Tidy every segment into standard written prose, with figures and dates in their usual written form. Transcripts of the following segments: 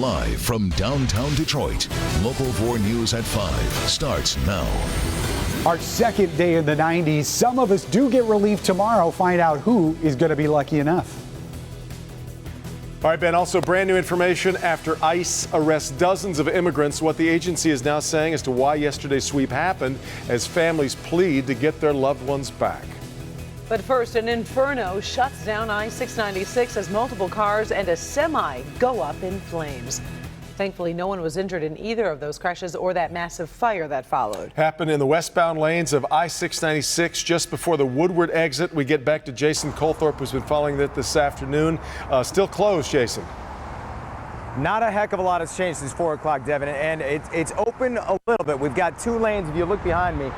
Live from downtown Detroit, Local 4 News at 5 starts now. Our second day in the 90s. Some of us do get relief tomorrow. Find out who is going to be lucky enough. All right, Ben, also brand new information after ICE arrests dozens of immigrants. What the agency is now saying as to why yesterday's sweep happened as families plead to get their loved ones back. But first, an inferno shuts down I-696 as multiple cars and a semi go up in flames. Thankfully, no one was injured in either of those crashes or that massive fire that followed. Happened in the westbound lanes of I-696 just before the Woodward exit. We get back to Jason Colthorpe, who's been following it this afternoon. Still closed, Jason. Not a heck of a lot has changed since 4 o'clock, Devin, and it's open a little bit. We've got two lanes, if you look behind me.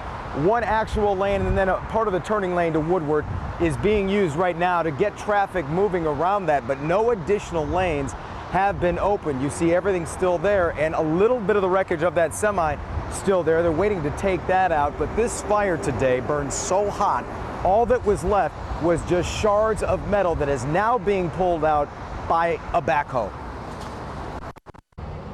One actual lane and then a part of the turning lane to Woodward is being used right now to get traffic moving around that, but no additional lanes have been opened. You see everything still there and a little bit of the wreckage of that semi still there. They're waiting to take that out, but this fire today burned so hot, all that was left was just shards of metal that is now being pulled out by a backhoe.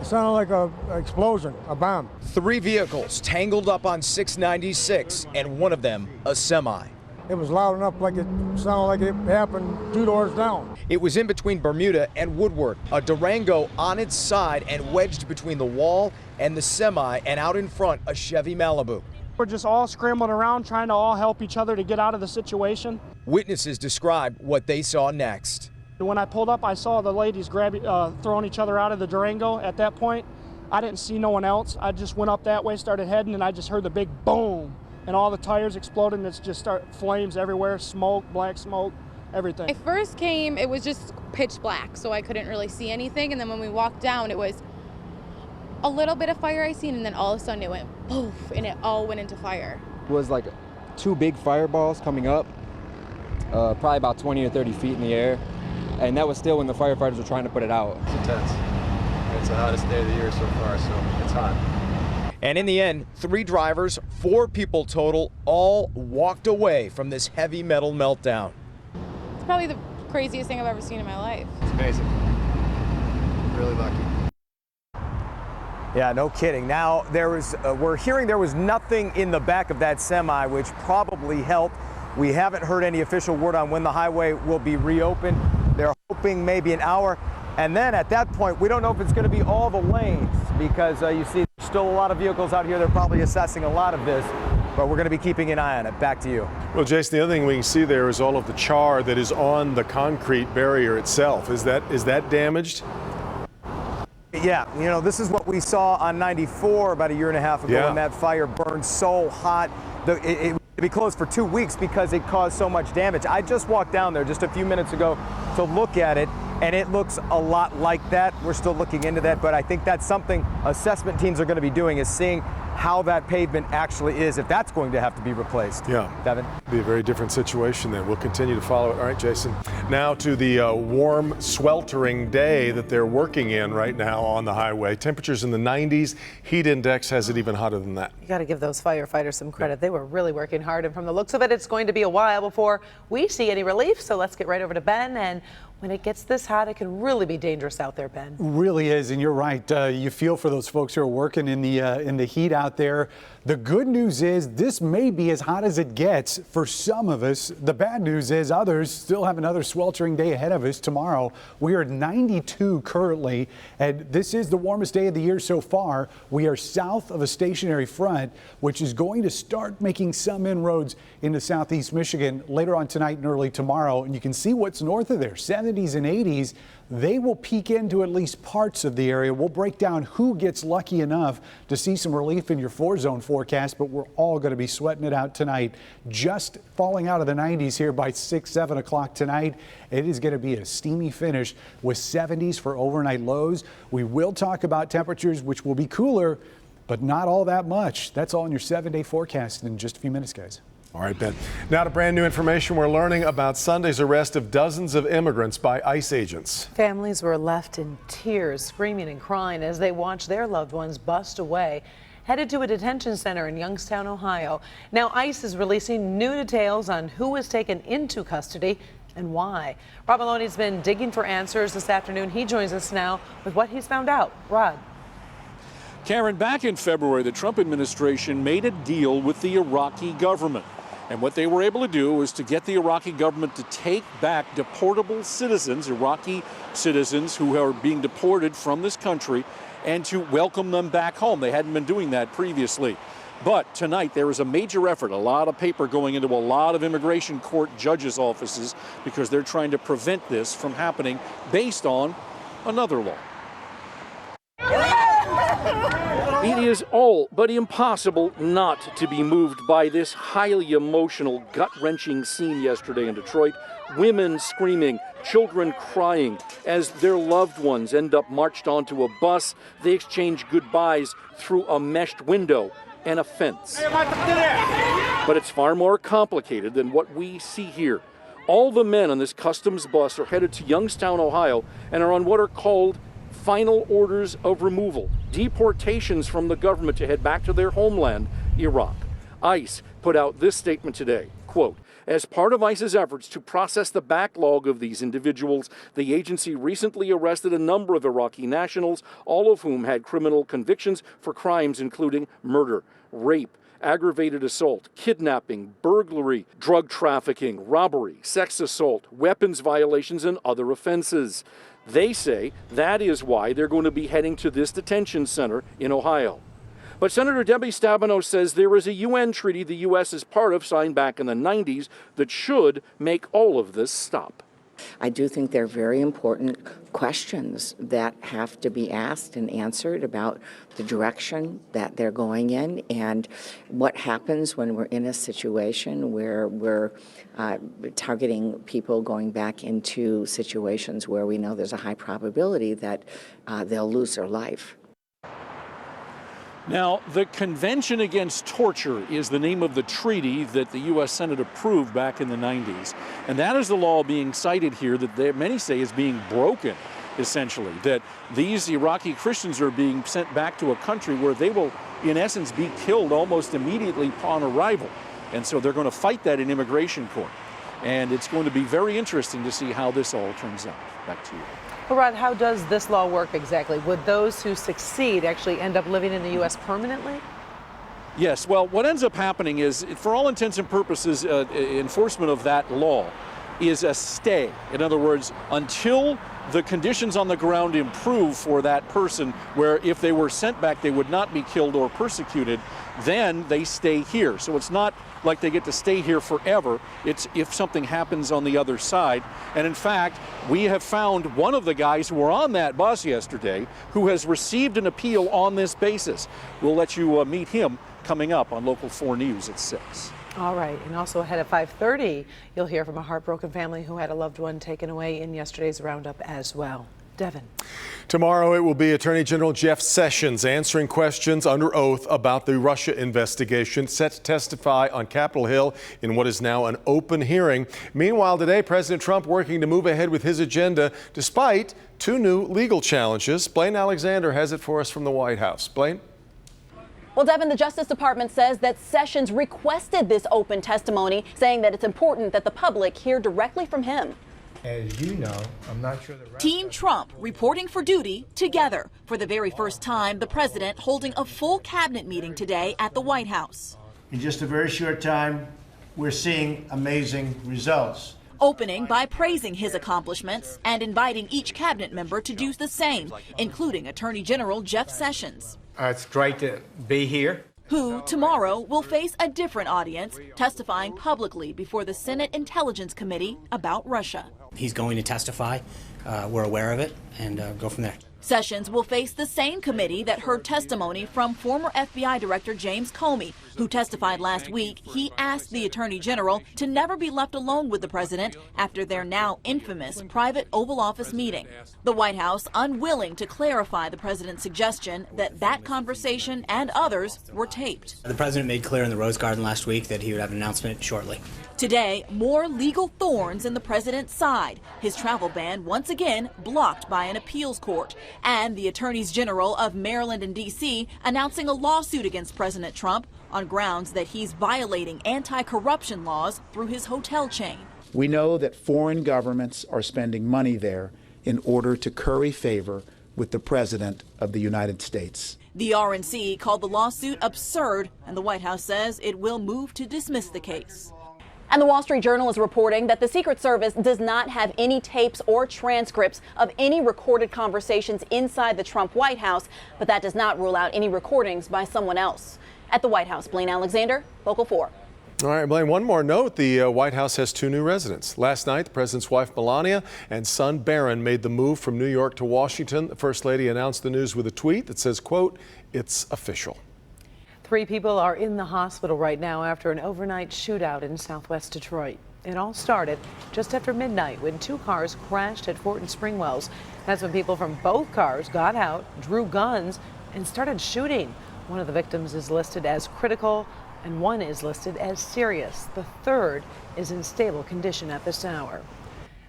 It sounded like an explosion, a bomb. 3 vehicles tangled up on 696, and one of them a semi. It was loud enough, like it sounded like it happened 2 doors down. It was in between Bermuda and Woodward, a Durango on its side and wedged between the wall and the semi, and out in front a Chevy Malibu. We're just all scrambling around trying to all help each other to get out of the situation. Witnesses describe what they saw next. When I pulled up, I saw the ladies throwing each other out of the Durango. At that point, I didn't see no one else. I just went up that way, started heading, and I just heard the big boom, and all the tires exploded, and it's just flames everywhere, smoke, black smoke, everything. When I first came, it was just pitch black, so I couldn't really see anything, and then when we walked down, it was a little bit of fire I seen, and then all of a sudden it went poof, and it all went into fire. It was like 2 big fireballs coming up, probably about 20 or 30 feet in the air. And that was still when the firefighters were trying to put it out. It's intense. It's the hottest day of the year so far, so it's hot. And in the end, 3 drivers, 4 people total, all walked away from this heavy metal meltdown. It's probably the craziest thing I've ever seen in my life. It's amazing. Really lucky. Yeah, no kidding. Now, we're hearing there was nothing in the back of that semi, which probably helped. We haven't heard any official word on when the highway will be reopened. They're hoping maybe an hour. And then at that point, we don't know if it's going to be all the lanes because you see there's still a lot of vehicles out here. They're probably assessing a lot of this, but we're going to be keeping an eye on it. Back to you. Well, Jason, the other thing we can see there is all of the char that is on the concrete barrier itself. Is that damaged? Yeah, you know, this is what we saw on 94 about a year and a half ago when that fire burned so hot. It to be closed for 2 weeks because it caused so much damage. I just walked down there just a few minutes ago to look at it, and it looks a lot like that. We're still looking into that, but I think that's something assessment teams are going to be doing, is seeing how that pavement actually is, if that's going to have to be replaced. Yeah. Devin? Be a very different situation then. We'll continue to follow it. All right, Jason. Now to the warm, sweltering day that they're working in right now on the highway. Temperatures in the 90s. Heat index has it even hotter than that. You got to give those firefighters some credit. They were really working hard, and from the looks of it, it's going to be a while before we see any relief. So let's get right over to Ben. And when it gets this hot, it can really be dangerous out there, Ben. Really is, and you're right. You feel for those folks who are working in the heat out there. The good news is this may be as hot as it gets for some of us. The bad news is others still have another sweltering day ahead of us tomorrow. We are at 92 currently, and this is the warmest day of the year so far. We are south of a stationary front, which is going to start making some inroads into southeast Michigan later on tonight and early tomorrow. And you can see what's north of there, 70s and 80s. They will peek into at least parts of the area. We'll break down who gets lucky enough to see some relief in your 4-zone forecast, but we're all going to be sweating it out tonight. Just falling out of the 90s here by 6, 7 o'clock tonight. It is going to be a steamy finish with 70s for overnight lows. We will talk about temperatures, which will be cooler, but not all that much. That's all in your 7-day forecast in just a few minutes, guys. All right, Ben. Now to brand new information. We're learning about Sunday's arrest of dozens of immigrants by ICE agents. Families were left in tears, screaming and crying as they watched their loved ones bust away, headed to a detention center in Youngstown, Ohio. Now ICE is releasing new details on who was taken into custody. and why. Rob Maloney's been digging for answers this afternoon. He joins us now with what he's found out. Rod. Karen, back in February, the Trump administration made a deal with the Iraqi government. And what they were able to do was to get the Iraqi government to take back deportable citizens, Iraqi citizens who are being deported from this country, and to welcome them back home. They hadn't been doing that previously. But tonight there is a major effort, a lot of paper going into a lot of immigration court judges' offices because they're trying to prevent this from happening based on another law. It is all but impossible not to be moved by this highly emotional, gut-wrenching scene yesterday in Detroit. Women screaming, children crying as their loved ones end up marched onto a bus. They exchange goodbyes through a meshed window and a fence. But it's far more complicated than what we see here. All the men on this customs bus are headed to Youngstown, Ohio, and are on what are called final orders of removal, deportations from the government to head back to their homeland, Iraq. ICE put out this statement today, quote, as part of ICE's efforts to process the backlog of these individuals, the agency recently arrested a number of Iraqi nationals, all of whom had criminal convictions for crimes including murder, rape, aggravated assault, kidnapping, burglary, drug trafficking, robbery, sex assault, weapons violations, and other offenses. They say that is why they're going to be heading to this detention center in Ohio. But Senator Debbie Stabenow says there is a UN treaty the U.S. is part of, signed back in the 90s, that should make all of this stop. I do think they're very important questions that have to be asked and answered about the direction that they're going in and what happens when we're in a situation where we're targeting people going back into situations where we know there's a high probability that they'll lose their life. Now, the Convention Against Torture is the name of the treaty that the U.S. Senate approved back in the 90s. And that is the law being cited here that many say is being broken, essentially, that these Iraqi Christians are being sent back to a country where they will, in essence, be killed almost immediately upon arrival. And so they're going to fight that in immigration court. And it's going to be very interesting to see how this all turns out. Back to you. Well, Rod, how does this law work exactly? Would those who succeed actually end up living in the U.S. permanently? Yes. Well, what ends up happening is, for all intents and purposes, enforcement of that law is a stay. In other words, until the conditions on the ground improve for that person, where if they were sent back, they would not be killed or persecuted, then they stay here. So it's not like they get to stay here forever. It's if something happens on the other side. And in fact, we have found one of the guys who were on that bus yesterday who has received an appeal on this basis. We'll let you meet him coming up on Local 4 News at 6. All right, and also ahead at 5:30, you'll hear from a heartbroken family who had a loved one taken away in yesterday's roundup as well. Devin. Tomorrow it will be Attorney General Jeff Sessions answering questions under oath about the Russia investigation, set to testify on Capitol Hill in what is now an open hearing. Meanwhile, today, President Trump working to move ahead with his agenda despite 2 new legal challenges. Blaine Alexander has it for us from the White House. Blaine? Well, Devin, the Justice Department says that Sessions requested this open testimony, saying that it's important that the public hear directly from him. As you know, I'm not sure the Team Trump reporting for duty together. For the very first time, the president holding a full cabinet meeting today at the White House. In just a very short time, we're seeing amazing results. Opening by praising his accomplishments and inviting each cabinet member to do the same, including Attorney General Jeff Sessions. It's great to be here. Who tomorrow will face a different audience, testifying publicly before the Senate Intelligence Committee about Russia. He's going to testify. We're aware of it, and go from there. Sessions will face the same committee that heard testimony from former FBI Director James Comey, who testified last week. He asked the Attorney General to never be left alone with the president after their now infamous private Oval Office meeting. The White House unwilling to clarify the president's suggestion that that conversation and others were taped. The president made clear in the Rose Garden last week that he would have an announcement shortly. Today, more legal thorns in the president's side. His travel ban once again blocked by an appeals court. And the attorneys general of Maryland and D.C. announcing a lawsuit against President Trump on grounds that he's violating anti-corruption laws through his hotel chain. We know that foreign governments are spending money there in order to curry favor with the President of the United States. The RNC called the lawsuit absurd, and the White House says it will move to dismiss the case. And the Wall Street Journal is reporting that the Secret Service does not have any tapes or transcripts of any recorded conversations inside the Trump White House, but that does not rule out any recordings by someone else. At the White House, Blaine Alexander, Local 4. All right, Blaine, one more note. The White House has 2 new residents. Last night, the president's wife, Melania, and son, Barron, made the move from New York to Washington. The First Lady announced the news with a tweet that says, quote, "It's official." 3 people are in the hospital right now after an overnight shootout in southwest Detroit. It all started just after midnight when 2 cars crashed at Fort and Springwells. That's when people from both cars got out, drew guns, and started shooting. One of the victims is listed as critical, and one is listed as serious. The third is in stable condition at this hour.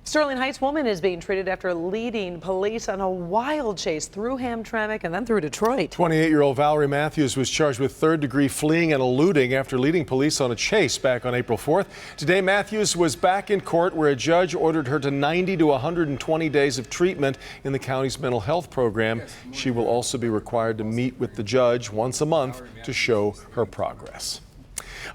Sterling Heights woman is being treated after leading police on a wild chase through Hamtramck and then through Detroit. 28-year-old Valerie Matthews was charged with third-degree fleeing and eluding after leading police on a chase back on April 4th. Today, Matthews was back in court where a judge ordered her to 90 to 120 days of treatment in the county's mental health program. She will also be required to meet with the judge once a month to show her progress.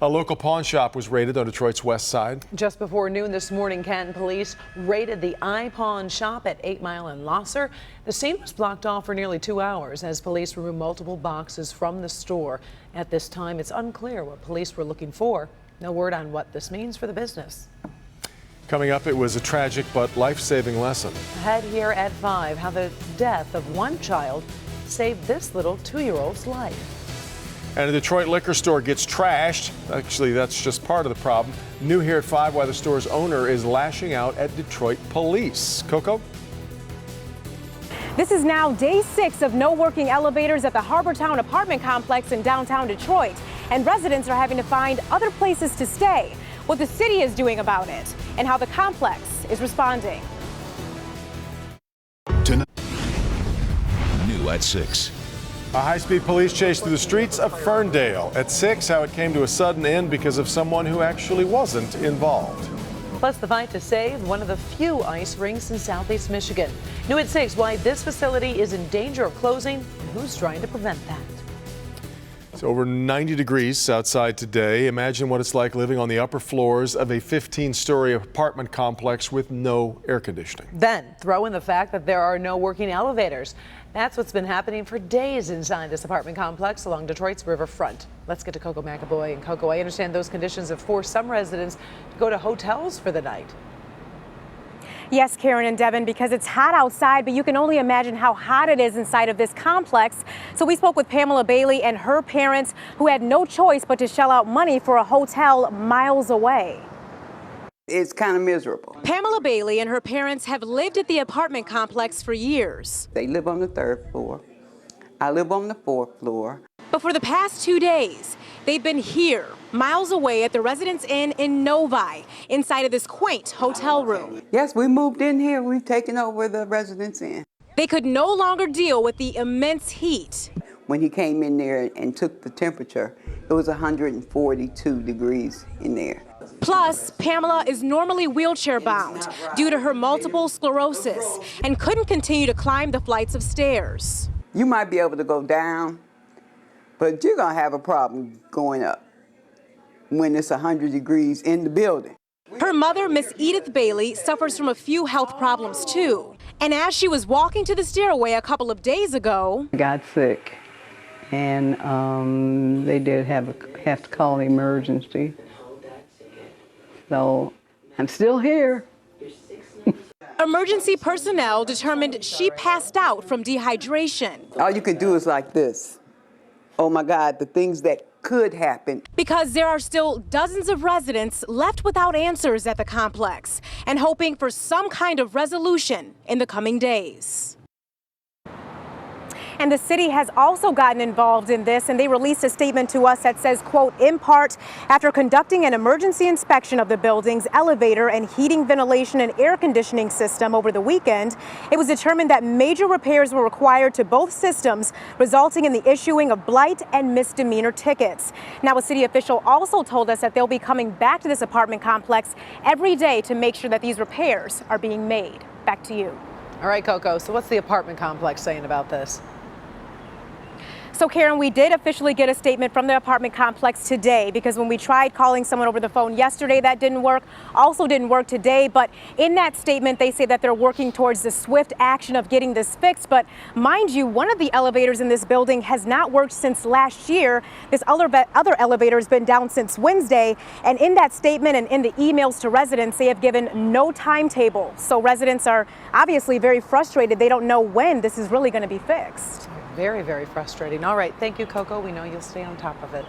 A local pawn shop was raided on Detroit's west side. Just before noon this morning, Canton police raided the iPawn shop at 8 Mile and Losser. The scene was blocked off for nearly 2 hours as police removed multiple boxes from the store. At this time, it's unclear what police were looking for. No word on what this means for the business. Coming up, it was a tragic but life-saving lesson. Ahead here at 5, how the death of one child saved this little 2-year-old's life. And a Detroit liquor store gets trashed. Actually, that's just part of the problem. New here at 5, why the store's owner is lashing out at Detroit police. Coco? This is now day 6 of no working elevators at the Harbortown apartment complex in downtown Detroit. And residents are having to find other places to stay. What the city is doing about it and how the complex is responding. Tonight, new at 6. A high-speed police chase through the streets of Ferndale. At 6, how it came to a sudden end because of someone who actually wasn't involved. Plus, the fight to save one of the few ice rinks in southeast Michigan. New at 6, why this facility is in danger of closing and who's trying to prevent that. It's over 90 degrees outside today. Imagine what it's like living on the upper floors of a 15-story apartment complex with no air conditioning. Then throw in the fact that there are no working elevators. That's what's been happening for days inside this apartment complex along Detroit's riverfront. Let's get to Coco McAvoy. And Coco, I understand those conditions have forced some residents to go to hotels for the night. Yes, Karen and Devin, because it's hot outside, but you can only imagine how hot it is inside of this complex. So we spoke with Pamela Bailey and her parents who had no choice but to shell out money for a hotel miles away. It's kind of miserable. Pamela Bailey and her parents have lived at the apartment complex for years. They live on the 3rd floor. I live on the 4th floor. But for the past 2 days, they've been here, miles away at the Residence Inn in Novi, inside of this quaint hotel room. Yes, we moved in here. We've taken over the Residence Inn. They could no longer deal with the immense heat. When he came in there and took the temperature, it was 142 degrees in there. Plus, Pamela is normally wheelchair bound due to her multiple sclerosis and couldn't continue to climb the flights of stairs. You might be able to go down, but you're going to have a problem going up when it's 100 degrees in the building. Her mother, Miss Edith Bailey, suffers from a few health problems too. And as she was walking to the stairway a couple of days ago, I got sick, and they did have to call the emergency. So I'm still here. Emergency personnel determined she passed out from dehydration. All you can do is like this. Oh my God, the things that could happen. Because there are still dozens of residents left without answers at the complex and hoping for some kind of resolution in the coming days. And the city has also gotten involved in this, and they released a statement to us that says, quote, in part, after conducting an emergency inspection of the building's elevator and heating, ventilation, and air conditioning system over the weekend, it was determined that major repairs were required to both systems, resulting in the issuing of blight and misdemeanor tickets. Now, a city official also told us that they'll be coming back to this apartment complex every day to make sure that these repairs are being made. Back to you. All right, Coco, so what's the apartment complex saying about this? So, Karen, we did officially get a statement from the apartment complex today, because when we tried calling someone over the phone yesterday, that didn't work. Also didn't work today. But in that statement, they say that they're working towards the swift action of getting this fixed. But mind you, one of the elevators in this building has not worked since last year. This other elevator has been down since Wednesday. And in that statement and in the emails to residents, they have given no timetable. So residents are obviously very frustrated. They don't know when this is really going to be fixed. Very, very frustrating. All right. Thank you, Coco. We know you'll stay on top of it.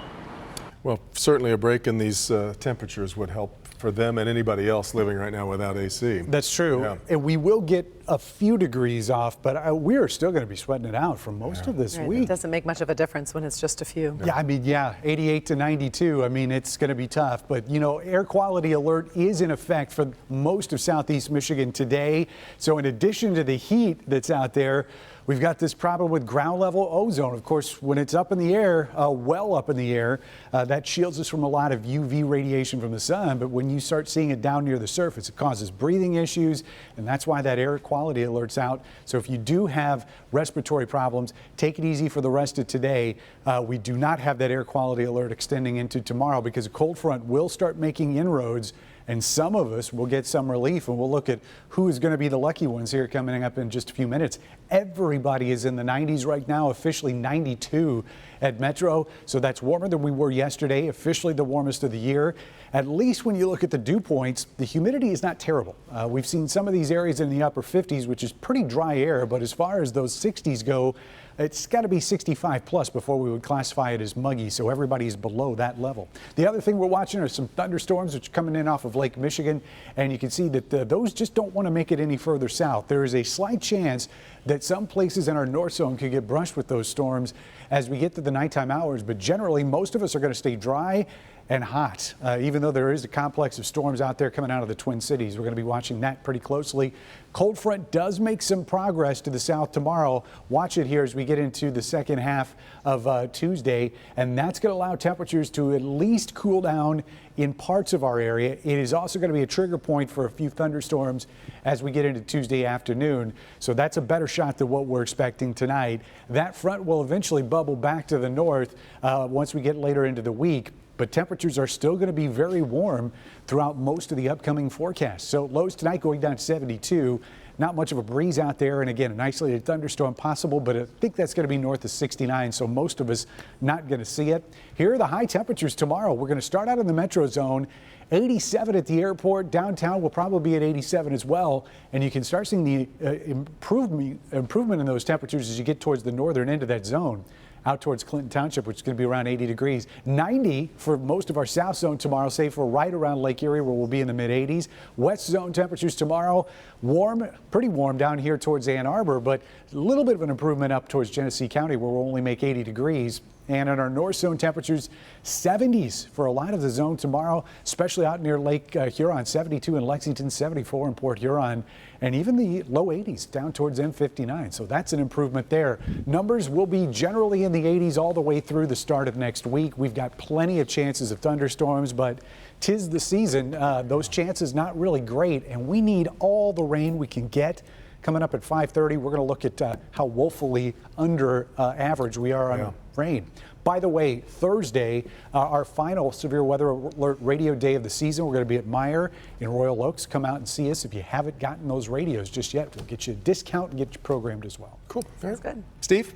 Well, certainly a break in these temperatures would help for them and anybody else living right now without AC. That's true. Yeah. And we will get a few degrees off, but we are still going to be sweating it out for most of this week. It doesn't make much of a difference when it's just a few. Yeah, I mean, 88 to 92. I mean, it's going to be tough. But, you know, air quality alert is in effect for most of southeast Michigan today. So in addition to the heat that's out there, we've got this problem with ground level ozone. Of course, when it's up in the air, well up in the air, that shields us from a lot of UV radiation from the sun. But when you start seeing it down near the surface, it causes breathing issues. And that's why that air quality alert's out. So if you do have respiratory problems, take it easy for the rest of today. We do not have that air quality alert extending into tomorrow, because a cold front will start making inroads. And some of us will get some relief, and we'll look at who is going to be the lucky ones here coming up in just a few minutes. Everybody is in the 90s right now, officially 92 at Metro. So that's warmer than we were yesterday, officially the warmest of the year. At least when you look at the dew points, the humidity is not terrible. We've seen some of these areas in the upper 50s, which is pretty dry air. But as far as those 60s go, it's got to be 65 plus before we would classify it as muggy, so everybody's below that level. The other thing we're watching are some thunderstorms which are coming in off of Lake Michigan, and you can see that those just don't want to make it any further south. There is a slight chance that some places in our north zone could get brushed with those storms as we get to the nighttime hours, but generally most of us are going to stay dry and hot, even though there is a complex of storms out there coming out of the Twin Cities. We're going to be watching that pretty closely. Cold front does make some progress to the south tomorrow. Watch it here as we get into the second half of Tuesday, and that's going to allow temperatures to at least cool down in parts of our area. It is also going to be a trigger point for a few thunderstorms as we get into Tuesday afternoon. So that's a better shot than what we're expecting tonight. That front will eventually bubble back to the north once we get later into the week. But temperatures are still going to be very warm throughout most of the upcoming forecast. So lows tonight going down to 72. Not much of a breeze out there. And again, an isolated thunderstorm possible, but I think that's going to be north of 69. So most of us not going to see it. Here are the high temperatures tomorrow. We're going to start out in the metro zone. 87 at the airport. Downtown will probably be at 87 as well. And you can start seeing the improvement in those temperatures as you get towards the northern end of that zone, out towards Clinton Township, which is going to be around 80 degrees. 90 for most of our south zone tomorrow, save for right around Lake Erie, where we'll be in the mid 80s. West zone temperatures tomorrow, warm, pretty warm down here towards Ann Arbor, but a little bit of an improvement up towards Genesee County, where we'll only make 80 degrees. And in our north zone temperatures, 70s for a lot of the zone tomorrow, especially out near Lake Huron, 72 in Lexington, 74 in Port Huron, and even the low 80s down towards M59. So that's an improvement there. Numbers will be generally in the 80s all the way through the start of next week. We've got plenty of chances of thunderstorms, but 'tis the season. Those chances not really great, and we need all the rain we can get. Coming up at 5:30, we're going to look at how woefully under average we are on rain. By the way, Thursday, our final severe weather alert radio day of the season, we're going to be at Meyer in Royal Oaks. Come out and see us. If you haven't gotten those radios just yet, we'll get you a discount and get you programmed as well. Cool. That's good. Steve?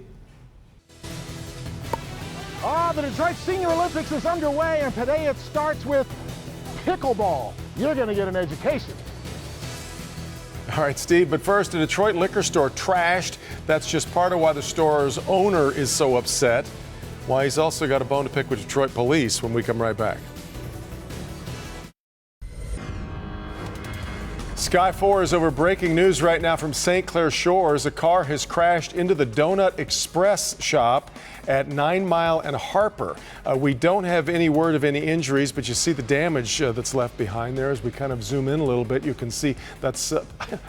The Detroit Senior Olympics is underway, and today it starts with pickleball. You're going to get an education. All right, Steve, but first, a Detroit liquor store trashed. That's just part of why the store's owner is so upset. Why he's also got a bone to pick with Detroit police when we come right back. Sky 4 is over breaking news right now from St. Clair Shores. A car has crashed into the Donut Express shop at 9 Mile and Harper. We don't have any word of any injuries, but you see the damage that's left behind there. As we kind of zoom in a little bit, you can see that's,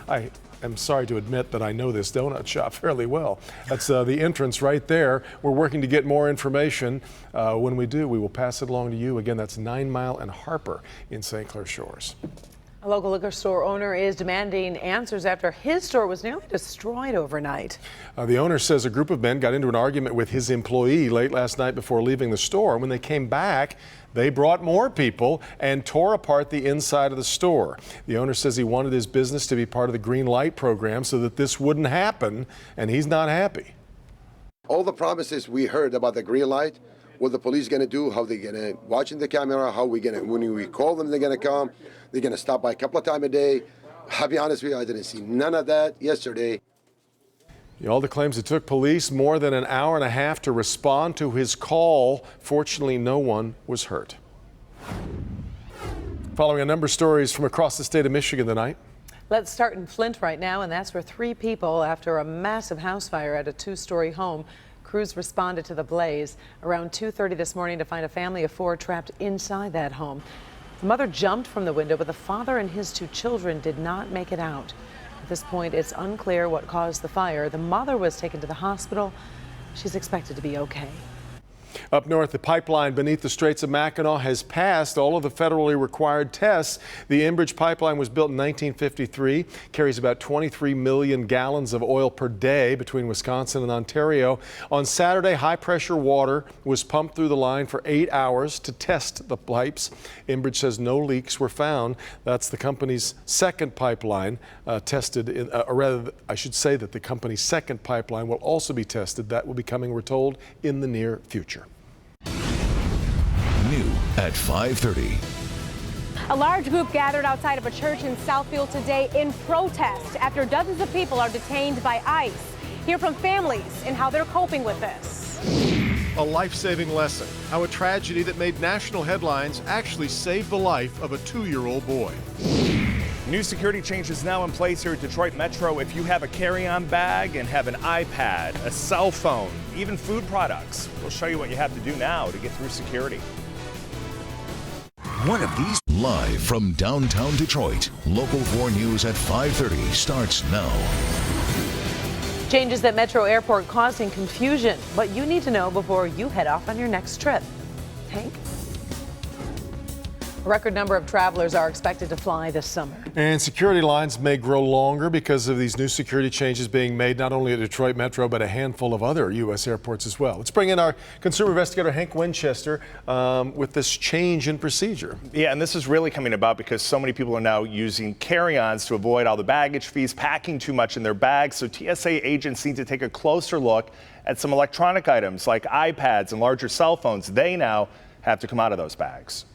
I am sorry to admit that I know this donut shop fairly well. That's the entrance right there. We're working to get more information. When we do, we will pass it along to you. Again, that's 9 Mile and Harper in St. Clair Shores. A local liquor store owner is demanding answers after his store was nearly destroyed overnight. The owner says a group of men got into an argument with his employee late last night before leaving the store. When they came back, they brought more people and tore apart the inside of the store. The owner says he wanted his business to be part of the Green Light program so that this wouldn't happen, and he's not happy. All the promises we heard about the Green Light, what the police going to do, how they're going to watch in the camera, how we going to, when we call them, they're going to come. They're going to stop by a couple of times a day. I'll be honest with you, I didn't see none of that yesterday. Yalda claims it took police more than an hour and a half to respond to his call. Fortunately, no one was hurt. Following a number of stories from across the state of Michigan tonight. Let's start in Flint right now, and that's where 3 people, after a massive house fire at a 2-story home, crews responded to the blaze around 2:30 this morning to find a family of 4 trapped inside that home. The mother jumped from the window, but the father and his 2 children did not make it out. At this point, it's unclear what caused the fire. The mother was taken to the hospital. She's expected to be okay. Up north, the pipeline beneath the Straits of Mackinac has passed all of the federally required tests. The Enbridge pipeline was built in 1953, carries about 23 million gallons of oil per day between Wisconsin and Ontario. On Saturday, high-pressure water was pumped through the line for 8 hours to test the pipes. Enbridge says no leaks were found. That's the company's second pipeline tested, or rather, I should say that the company's second pipeline will also be tested. That will be coming, we're told, in the near future. New at 5:30. A large group gathered outside of a church in Southfield today in protest after dozens of people are detained by ICE. Hear from families and how they're coping with this. A life-saving lesson, how a tragedy that made national headlines actually saved the life of a 2-year-old boy. New security changes now in place here at Detroit Metro. If you have a carry-on bag and have an iPad, a cell phone, even food products, we'll show you what you have to do now to get through security. One of these live from downtown Detroit. Local 4 News at 5:30 starts now. Changes at Metro Airport causing confusion. What you need to know before you head off on your next trip. Hank? A record number of travelers are expected to fly this summer. And security lines may grow longer because of these new security changes being made not only at Detroit Metro, but a handful of other U.S. airports as well. Let's bring in our consumer investigator, Hank Winchester, with this change in procedure. Yeah, and this is really coming about because so many people are now using carry-ons to avoid all the baggage fees, packing too much in their bags. So TSA agents need to take a closer look at some electronic items like iPads and larger cell phones. They now have to come out of those bags.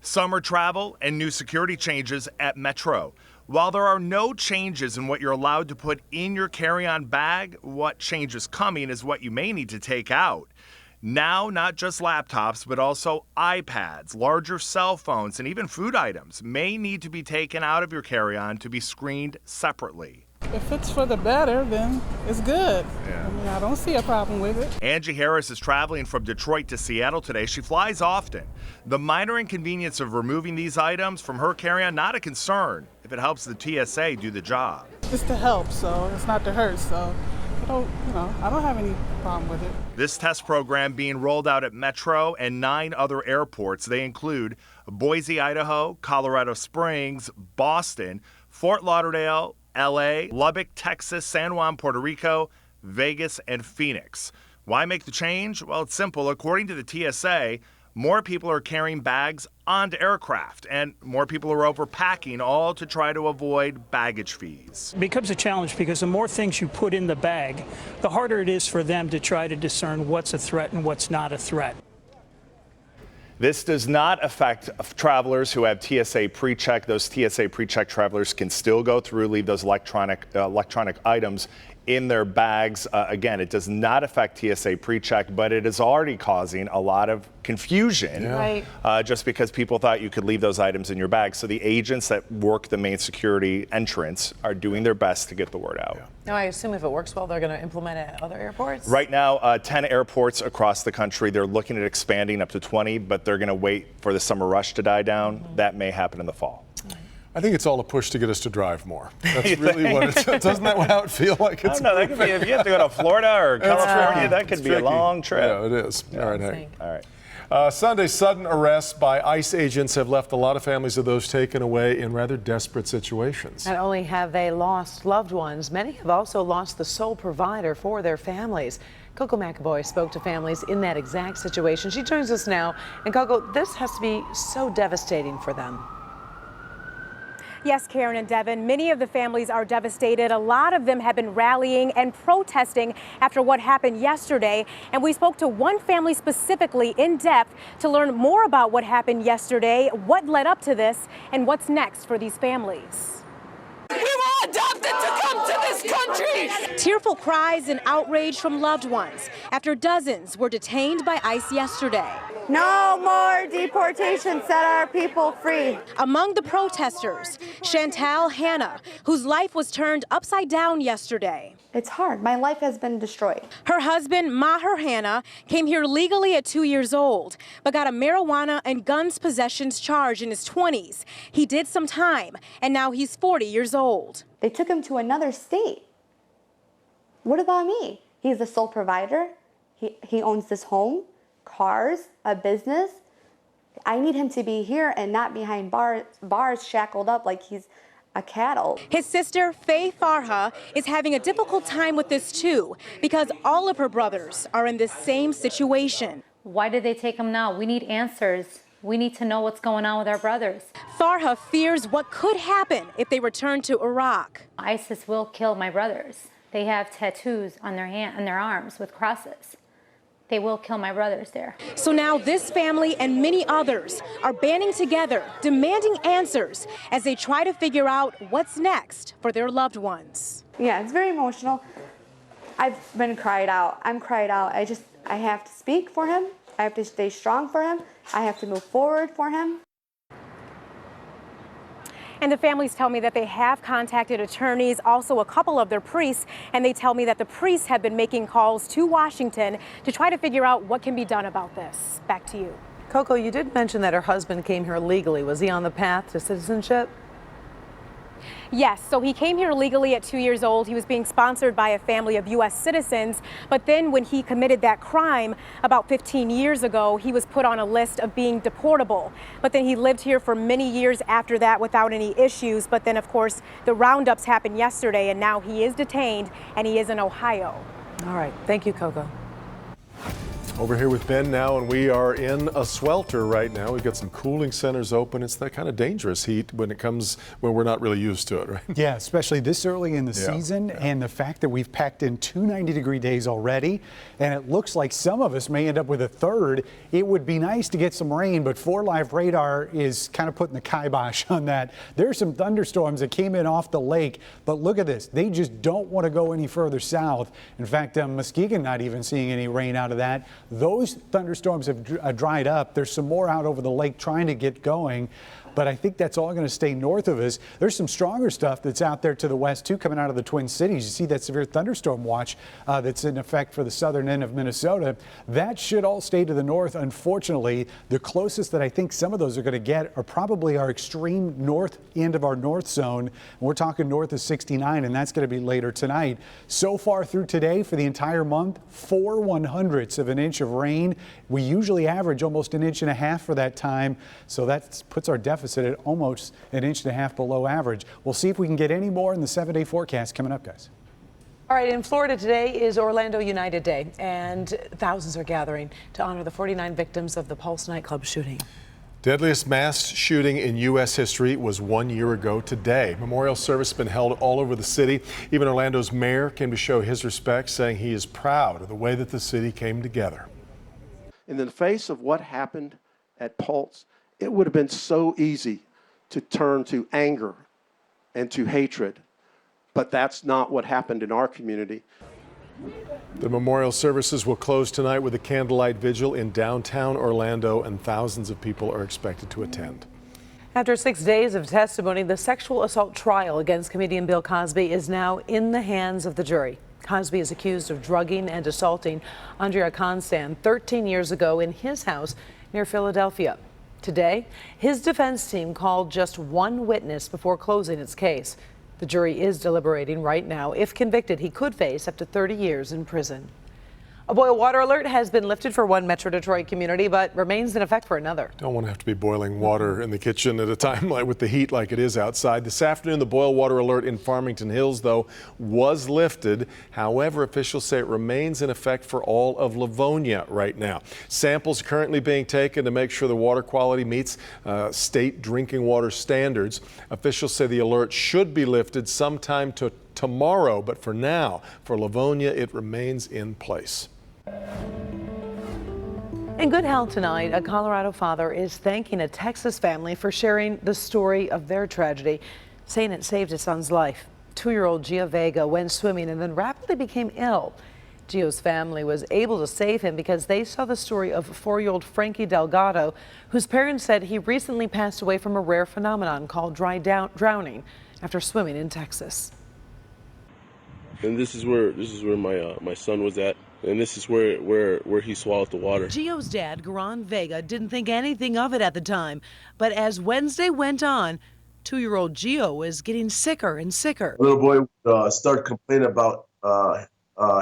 Summer travel and new security changes at Metro. While there are no changes in what you're allowed to put in your carry-on bag, what change is coming is what you may need to take out. Now, not just laptops, but also iPads, larger cell phones, and even food items may need to be taken out of your carry-on to be screened separately. If it's for the better, then it's good. Yeah. I mean, I don't see a problem with it. Angie Harris is traveling from Detroit to Seattle today. She flies often. The minor inconvenience of removing these items from her carry-on, not a concern if it helps the TSA do the job. It's to help, so it's not to hurt, so I don't have any problem with it. This test program being rolled out at Metro and 9 other airports. They include Boise, Idaho, Colorado Springs, Boston, Fort Lauderdale, LA, Lubbock, Texas, San Juan, Puerto Rico, Vegas, and Phoenix. Why make the change? Well, it's simple. According to the TSA, more people are carrying bags onto aircraft, and more people are overpacking, all to try to avoid baggage fees. It becomes a challenge because the more things you put in the bag, the harder it is for them to try to discern what's a threat and what's not a threat. This does not affect travelers who have TSA pre-check. Those TSA pre-check travelers can still go through, leave those electronic items in their bags. Again, it does not affect TSA PreCheck, but it is already causing a lot of confusion, just because people thought you could leave those items in your bag. So the agents that work the main security entrance are doing their best to get the word out. Now, I assume if it works well, they're going to implement it at other airports? Right now, 10 airports across the country. They're looking at expanding up to 20, but they're going to wait for the summer rush to die down. That may happen in the fall. I think it's all a push to get us to drive more. That's really what it is. Doesn't that how it feel like it's? I don't know. That could be, if you have to go to Florida or California, that could be a long trip. Yeah, it is. All right, Hank. All right. Sunday's sudden arrests by ICE agents have left a lot of families of those taken away in rather desperate situations. Not only have they lost loved ones, many have also lost the sole provider for their families. Coco McAvoy spoke to families in that exact situation. She joins us now. And Coco, this has to be so devastating for them. Yes, Karen and Devin, many of the families are devastated. A lot of them have been rallying and protesting after what happened yesterday. And we spoke to one family specifically in depth to learn more about what happened yesterday, what led up to this, and what's next for these families. We were adopted to come to this country! Tearful cries and outrage from loved ones after dozens were detained by ICE yesterday. No more deportation, set our people free. Among the protesters, Chantal Hannah, whose life was turned upside down yesterday. It's hard. My life has been destroyed. Her husband, Maher Hannah, came here legally at 2 years old, but got a marijuana and guns possessions charge in his 20s. He did some time, and now he's 40 years old. They took him to another state. What about me? He's the sole provider. He owns this home, cars, a business. I need him to be here and not behind bars shackled up like he's a cattle. His sister, Faye Farha, is having a difficult time with this too, because all of her brothers are in this same situation. Why did they take him now? We need answers. We need to know what's going on with our brothers. Farha fears what could happen if they return to Iraq. ISIS will kill my brothers. They have tattoos on their arms with crosses. They will kill my brothers there. So now this family and many others are banding together, demanding answers as they try to figure out what's next for their loved ones. Yeah, it's very emotional. I've been cried out. I'm cried out. I have to speak for him. I have to stay strong for him. I have to move forward for him. And the families tell me that they have contacted attorneys, also a couple of their priests, and they tell me that the priests have been making calls to Washington to try to figure out what can be done about this. Back to you. Coco, you did mention that her husband came here legally. Was he on the path to citizenship? Yes, so he came here legally at 2 years old. He was being sponsored by a family of U.S. citizens, but then when he committed that crime about 15 years ago, he was put on a list of being deportable. But then he lived here for many years after that without any issues. But then, of course, the roundups happened yesterday, and now he is detained, and he is in Ohio. All right. Thank you, Coco. Over here with Ben now, and we are in a swelter right now. We've got some cooling centers open. It's that kind of dangerous heat when we're not really used to it, right? Yeah, especially this early in the season, and the fact that we've packed in 2 90-degree days already, and it looks like some of us may end up with a third. It would be nice to get some rain, but 4 Live Radar is kind of putting the kibosh on that. There's some thunderstorms that came in off the lake, but look at this. They just don't want to go any further south. In fact, Muskegon not even seeing any rain out of that. Those thunderstorms have dried up. There's some more out over the lake trying to get going, but I think that's all going to stay north of us. There's some stronger stuff that's out there to the west, too, coming out of the Twin Cities. You see that severe thunderstorm watch that's in effect for the southern end of Minnesota. That should all stay to the north. Unfortunately, the closest that I think some of those are going to get are probably our extreme north end of our north zone. We're talking north of 69, and that's going to be later tonight. So far through today, for the entire month, 4 1/100ths of an inch of rain. We usually average almost 1.5 inches for that time, so that puts our deficit at almost 1.5 inches below average. We'll see if we can get any more in the 7-day forecast coming up, guys. All right, in Florida today is Orlando United Day, and thousands are gathering to honor the 49 victims of the Pulse nightclub shooting. Deadliest mass shooting in U.S. history was 1 year ago today. Memorial service has been held all over the city. Even Orlando's mayor came to show his respect, saying he is proud of the way that the city came together. In the face of what happened at Pulse, it would have been so easy to turn to anger and to hatred. But that's not what happened in our community. The memorial services will close tonight with a candlelight vigil in downtown Orlando, and thousands of people are expected to attend. After 6 days of testimony, the sexual assault trial against comedian Bill Cosby is now in the hands of the jury. Cosby is accused of drugging and assaulting Andrea Constand 13 years ago in his house near Philadelphia. Today, his defense team called just one witness before closing its case. The jury is deliberating right now. If convicted, he could face up to 30 years in prison. A boil water alert has been lifted for one Metro Detroit community, but remains in effect for another. Don't want to have to be boiling water in the kitchen at a time like with the heat like it is outside. This afternoon, the boil water alert in Farmington Hills, though, was lifted. However, officials say it remains in effect for all of Livonia right now. Samples currently being taken to make sure the water quality meets state drinking water standards. Officials say the alert should be lifted sometime tomorrow, but for now, for Livonia, it remains in place. In good health tonight, a Colorado father is thanking a Texas family for sharing the story of their tragedy, saying it saved his son's life. 2-year-old Gio Vega went swimming and then rapidly became ill. Gio's family was able to save him because they saw the story of 4-year-old Frankie Delgado, whose parents said he recently passed away from a rare phenomenon called dry drowning after swimming in Texas. And this is where my son was at. And this is where he swallowed the water. Gio's dad, Garan Vega, didn't think anything of it at the time. But as Wednesday went on, 2-year-old Gio was getting sicker and sicker. The little boy started complaining about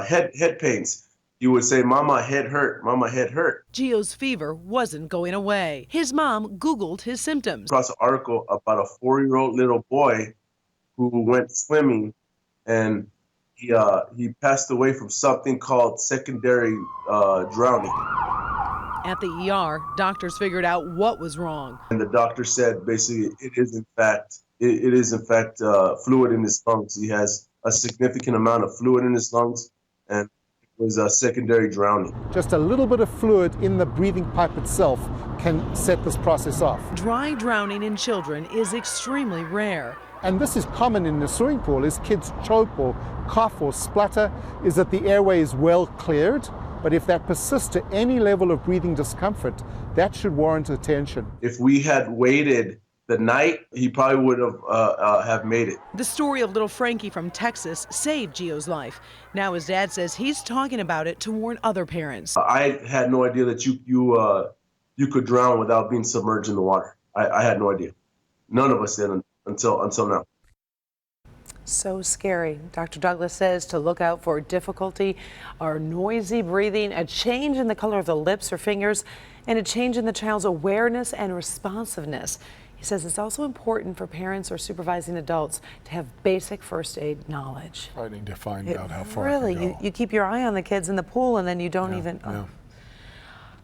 head pains. He would say, "Mama, head hurt. Mama, head hurt." Gio's fever wasn't going away. His mom Googled his symptoms. I saw an article about a 4-year-old little boy who went swimming and he passed away from something called secondary drowning. At the ER, doctors figured out what was wrong. And the doctor said basically it is in fact fluid in his lungs. He has a significant amount of fluid in his lungs, and it was a secondary drowning. Just a little bit of fluid in the breathing pipe itself can set this process off. Dry drowning in children is extremely rare. And this is common in the swimming pool, is kids choke or cough or splutter, is that the airway is well cleared. But if that persists to any level of breathing discomfort, that should warrant attention. If we had waited the night, he probably would have made it. The story of little Frankie from Texas saved Gio's life. Now his dad says he's talking about it to warn other parents. I had no idea that you could drown without being submerged in the water. I had no idea. None of us did until now. So scary. Dr. Douglas says to look out for difficulty or noisy breathing, a change in the color of the lips or fingers, and a change in the child's awareness and responsiveness. He says it's also important for parents or supervising adults to have basic first aid knowledge. I need to find out how far. Really, you keep your eye on the kids in the pool and then you don't even. Oh.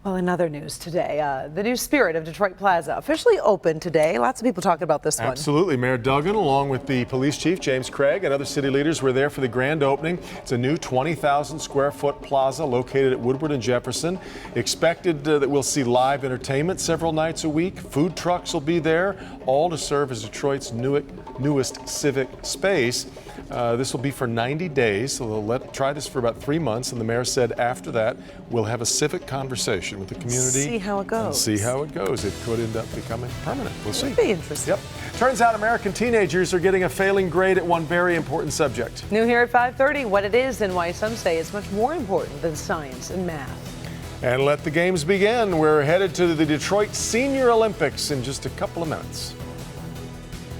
Well, in other news today, the new Spirit of Detroit Plaza officially opened today. Lots of people talking about this one. Absolutely. Mayor Duggan, along with the police chief, James Craig, and other city leaders were there for the grand opening. It's a new 20,000 square foot plaza located at Woodward and Jefferson. Expected that we'll see live entertainment several nights a week. Food trucks will be there, all to serve as Detroit's newest civic space. This will be for 90 days, so they'll try this for about 3 months, and the mayor said after that we'll have a civic conversation with the community. See how it goes. See how it goes. It could end up becoming permanent. We'll see. It'd be interesting. Yep. Turns out American teenagers are getting a failing grade at one very important subject. New here at 5:30, what it is and why some say it's much more important than science and math. And let the games begin. We're headed to the Detroit Senior Olympics in just a couple of minutes.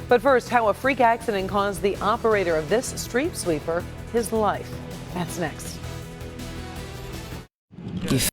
But first, how a freak accident caused the operator of this street sweeper his life. That's next.